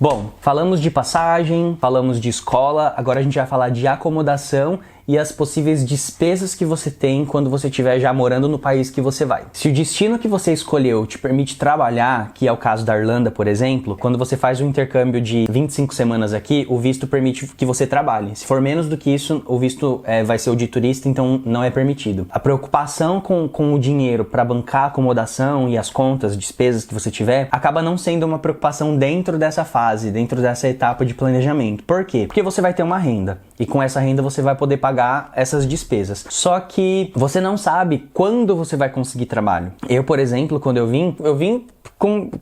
Bom, falamos de passagem, falamos de escola, agora a gente vai falar de acomodação e as possíveis despesas que você tem quando você estiver já morando no país que você vai. Se o destino que você escolheu te permite trabalhar, que é o caso da Irlanda, por exemplo, quando você faz um intercâmbio de 25 semanas aqui, o visto permite que você trabalhe. Se for menos do que isso, o visto vai ser o de turista, então não é permitido. A preocupação com o dinheiro para bancar a acomodação e as contas, despesas que você tiver, acaba não sendo uma preocupação dentro dessa fase, dentro dessa etapa de planejamento. Por quê? Porque você vai ter uma renda e com essa renda você vai poder pagar essas despesas. Só que você não sabe quando você vai conseguir trabalho. Eu, por exemplo, quando eu vim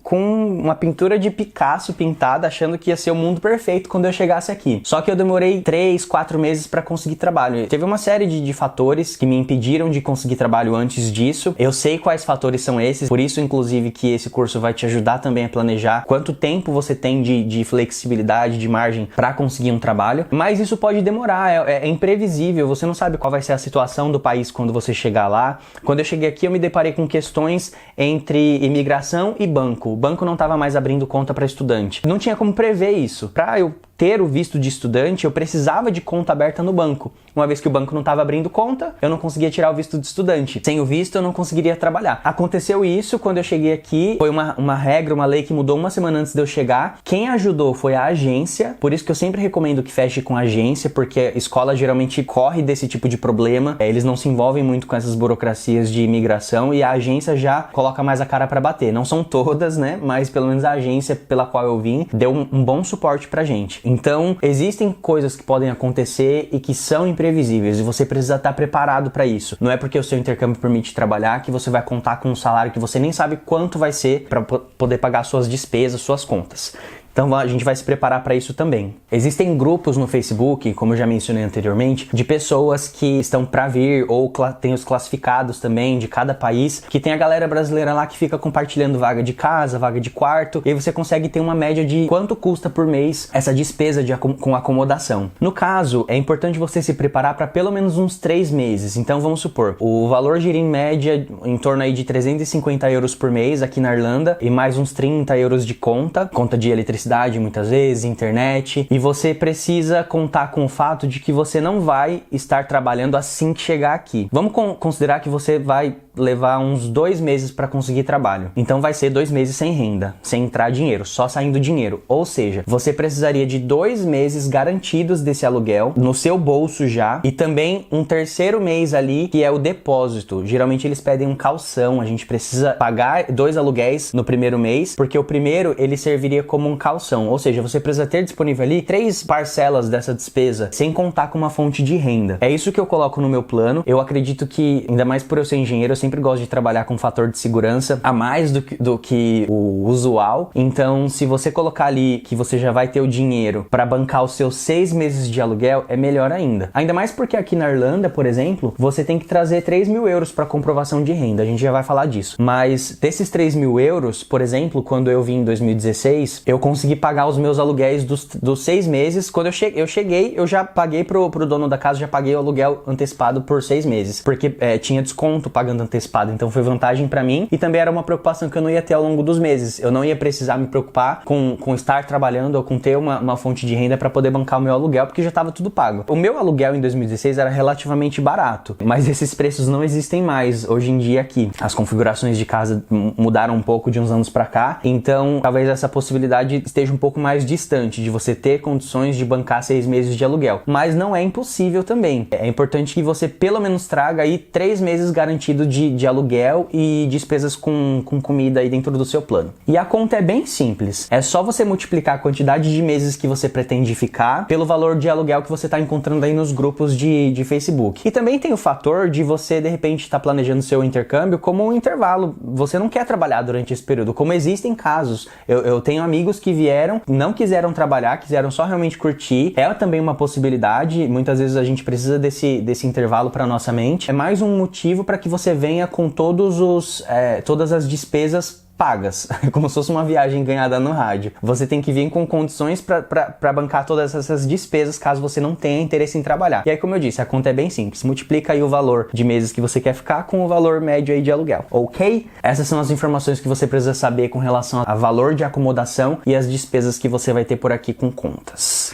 com uma pintura de Picasso pintada, achando que ia ser o mundo perfeito quando eu chegasse aqui. Só que eu demorei 3, 4 meses para conseguir trabalho. Teve uma série de fatores que me impediram de conseguir trabalho antes disso. Eu sei quais fatores são esses, por isso, inclusive, que esse curso vai te ajudar também a planejar quanto tempo você tem de flexibilidade, de margem para conseguir um trabalho. Mas isso pode demorar, é imprevisível, você não sabe qual vai ser a situação do país quando você chegar lá. Quando eu cheguei aqui, eu me deparei com questões entre imigração e banco. O banco não estava mais abrindo conta para estudante. Não tinha como prever isso. Para eu ter o visto de estudante, eu precisava de conta aberta no banco. Uma vez que o banco não estava abrindo conta, eu não conseguia tirar o visto de estudante. Sem o visto, eu não conseguiria trabalhar. Aconteceu isso quando eu cheguei aqui. Foi uma regra, uma lei que mudou uma semana antes de eu chegar. Quem ajudou foi a agência. Por isso que eu sempre recomendo que feche com a agência, porque a escola geralmente corre desse tipo de problema. Eles não se envolvem muito com essas burocracias de imigração e a agência já coloca mais a cara para bater. Não são todas, né? Mas pelo menos a agência pela qual eu vim deu um bom suporte pra gente. Então, existem coisas que podem acontecer e que são imprevisíveis e você precisa estar preparado para isso. Não é porque o seu intercâmbio permite trabalhar que você vai contar com um salário que você nem sabe quanto vai ser para poder pagar suas despesas, suas contas. Então a gente vai se preparar para isso também. Existem grupos no Facebook, como eu já mencionei anteriormente, de pessoas que estão para vir ou tem os classificados também de cada país, que tem a galera brasileira lá que fica compartilhando vaga de casa, vaga de quarto, e aí você consegue ter uma média de quanto custa por mês essa despesa com acomodação. No caso, é importante você se preparar para pelo menos uns 3 meses. Então vamos supor, o valor gira em média em torno aí de 350 euros por mês aqui na Irlanda e mais uns 30 euros de conta de eletricidade muitas vezes, internet, e você precisa contar com o fato de que você não vai estar trabalhando assim que chegar aqui. Vamos considerar que você vai levar uns 2 meses para conseguir trabalho. Então vai ser 2 meses sem renda, sem entrar dinheiro, só saindo dinheiro. Ou seja, você precisaria de 2 meses garantidos desse aluguel no seu bolso já e também um terceiro mês ali que é o depósito. Geralmente eles pedem um calção, a gente precisa pagar 2 aluguéis no primeiro mês, porque o primeiro ele serviria como um calção, ou seja, você precisa ter disponível ali 3 parcelas dessa despesa, sem contar com uma fonte de renda. É isso que eu coloco no meu plano. Eu acredito que, ainda mais por eu ser engenheiro, eu sempre gosto de trabalhar com um fator de segurança a mais do que o usual. Então, se você colocar ali que você já vai ter o dinheiro para bancar os seus 6 meses de aluguel, é melhor ainda. Ainda mais porque aqui na Irlanda, por exemplo, você tem que trazer 3 mil euros para comprovação de renda. A gente já vai falar disso. Mas desses 3 mil euros, por exemplo, quando eu vim em 2016, eu consegui pagar os meus aluguéis dos 6 meses. Quando eu cheguei, eu já paguei pro dono da casa, já paguei o aluguel antecipado por 6 meses. Porque tinha desconto pagando antecipado, então foi vantagem pra mim e também era uma preocupação que eu não ia ter ao longo dos meses. Eu não ia precisar me preocupar com estar trabalhando ou com ter uma fonte de renda pra poder bancar o meu aluguel, porque já estava tudo pago. O meu aluguel em 2016 era relativamente barato, mas esses preços não existem mais hoje em dia aqui. As configurações de casa mudaram um pouco de uns anos pra cá, então talvez essa possibilidade esteja um pouco mais distante de você ter condições de bancar 6 meses de aluguel, mas não é impossível também. É importante que você pelo menos traga aí 3 meses garantido de aluguel e despesas com comida aí dentro do seu plano. E a conta é bem simples, é só você multiplicar a quantidade de meses que você pretende ficar pelo valor de aluguel que você está encontrando aí nos grupos de Facebook. E também tem o fator de você de repente estar planejando seu intercâmbio como um intervalo, você não quer trabalhar durante esse período, como existem casos. Eu tenho amigos que vieram, não quiseram trabalhar, quiseram só realmente curtir, é também uma possibilidade, muitas vezes a gente precisa desse intervalo para nossa mente, é mais um motivo para que você venha com todas as despesas pagas, como se fosse uma viagem ganhada no rádio. Você tem que vir com condições para bancar todas essas despesas caso você não tenha interesse em trabalhar. E aí, como eu disse, a conta é bem simples. Multiplica aí o valor de meses que você quer ficar com o valor médio aí de aluguel, ok? Essas são as informações que você precisa saber com relação a valor de acomodação e as despesas que você vai ter por aqui com contas.